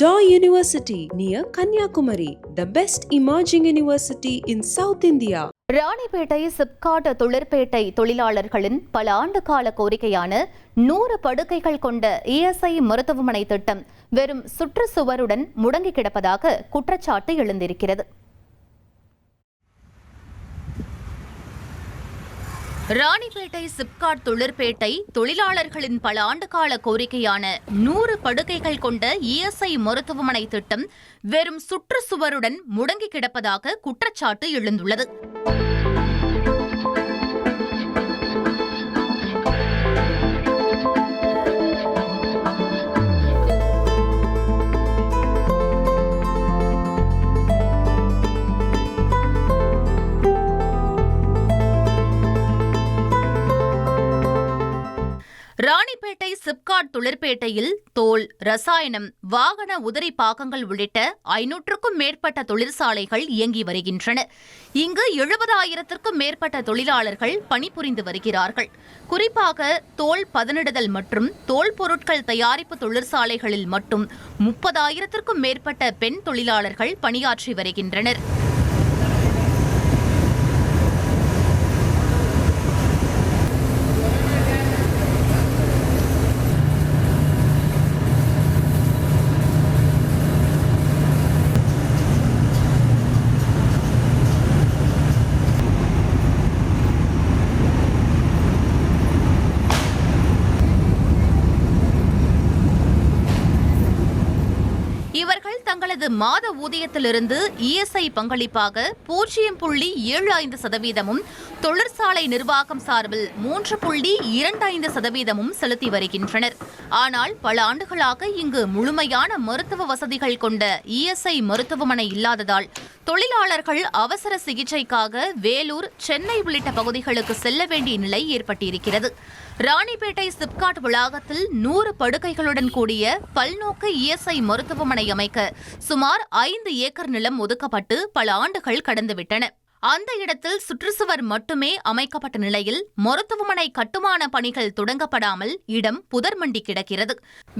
Daw University near Kanyakumari, the best emerging university in South India. Ranipet SIPCOT தொழிற்பேட்டை தொழிலாளர்களின் பல ஆண்டு கால கோரிக்கையான 100 படுக்கைகள் கொண்ட இஎஸ்ஐ மருத்துவமனை திட்டம் வெறும் சுற்றுச்சுவருடன் முடங்கி கிடப்பதாக குற்றச்சாட்டு எழுந்திருக்கிறது. ராணிப்பேட்டை சிப்காட் தொழிற்பேட்டை தொழிலாளர்களின் பல ஆண்டுகால கோரிக்கையான 100 படுக்கைகள் கொண்ட இஎஸ்ஐ மருத்துவமனை திட்டம் வெறும் சுற்றுச்சுவருடன் முடங்கி கிடப்பதாக குற்றச்சாட்டு எழுந்துள்ளது. ராணிப்பேட்டை சிப்காட் தொழிற்பேட்டையில் தோல், ரசாயனம், வாகன உதிரி பாகங்கள் உள்ளிட்ட 500க்கும் மேற்பட்ட தொழிற்சாலைகள் இயங்கி வருகின்றன. இங்கு 70,000க்கும் மேற்பட்ட தொழிலாளர்கள் பணிபுரிந்து வருகிறார்கள். குறிப்பாக தோல் பதனிடுதல் மற்றும் தோல் பொருட்கள் தயாரிப்பு தொழிற்சாலைகளில் மட்டும் 30,000க்கும் மேற்பட்ட பெண் தொழிலாளர்கள் பணியாற்றி வருகின்றனர். இவர்கள் தங்களது மாத ஊதியத்திலிருந்து இஎஸ்ஐ பங்களிப்பாக 0.75%, தொழிற்சாலை நிர்வாகம் சார்பில் 3.25% செலுத்தி வருகின்றனர். ஆனால் பல ஆண்டுகளாக இங்கு முழுமையான மருத்துவ வசதிகள் கொண்ட இஎஸ்ஐ மருத்துவமனை இல்லாததால் தொழிலாளர்கள் அவசர சிகிச்சைக்காக வேலூர், சென்னை உள்ளிட்ட பகுதிகளுக்கு செல்ல வேண்டிய நிலை ஏற்பட்டிருக்கிறது. ராணிப்பேட்டை சிப்காட் வளாகத்தில் 100 படுக்கைகளுடன் கூடிய பல்நோக்கு இஎஸ்ஐ மருத்துவமனை அமைக்க சுமார் 5 ஏக்கர் நிலம் ஒதுக்கப்பட்டு பல ஆண்டுகள் கடந்துவிட்டன. அந்த இடத்தில் சுற்றுச்சுவர் மட்டுமே அமைக்கப்பட்ட நிலையில் மருத்துவமனை கட்டுமான பணிகள் தொடங்கப்படாமல் இடம் புதர்மண்டி கிடக்கிறது.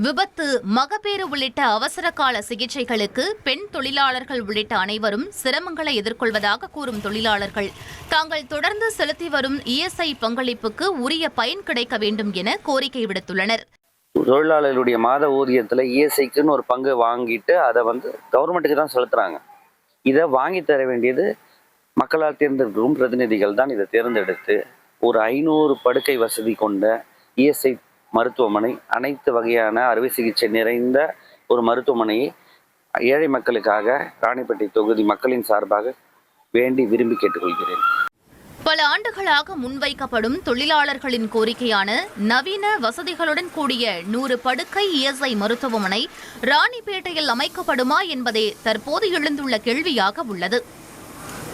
விபத்து, மகப்பேறு உள்ளிட்ட அவசர கால சிகிச்சைகளுக்கு பெண் தொழிலாளர்கள் உள்ளிட்ட அனைவரும் சிரமங்களை எதிர்கொள்வதாக கூறும் தொழிலாளர்கள் தாங்கள் தொடர்ந்து செலுத்தி வரும் இஎஸ்ஐ பங்களிப்புக்கு உரிய பயன் கிடைக்க வேண்டும் என கோரிக்கை விடுத்துள்ளனர். தொழிலாளர்களுடைய மாத ஊதியத்தில் இஎஸ்ஐக்குன்னு ஒரு பங்கு வாங்கிட்டு அதை கவர்மெண்ட்டுக்கு தான் செலுத்துறாங்க. இதை வாங்கி தர வேண்டியது மக்களால் தேர்ந்தெடுக்கும் பிரதிநிதிகள் தான். இதை தேர்ந்தெடுத்து ஒரு 500 படுக்கை வசதி கொண்ட இஎஸ்ஐ மருத்துவமனை, அனைத்து வகையான அறுவை சிகிச்சை நிறைந்த ஒரு மருத்துவமனையை ஏழை மக்களுக்காக ராணிப்பேட்டை தொகுதி மக்களின் சார்பாக வேண்டி விரும்பி கேட்டுக்கொள்கிறேன். பல ஆண்டுகளாக முன்வைக்கப்படும் தொழிலாளர்களின் கோரிக்கையான நவீன வசதிகளுடன் கூடிய 100 படுக்கை இஎஸ்ஐ மருத்துவமனை ராணிப்பேட்டையில் அமைக்கப்படுமா என்பதே தற்போது எழுந்துள்ள கேள்வியாக உள்ளது.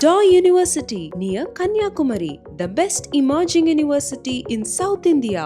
Daw University near Kanyakumari, the best emerging university in South India.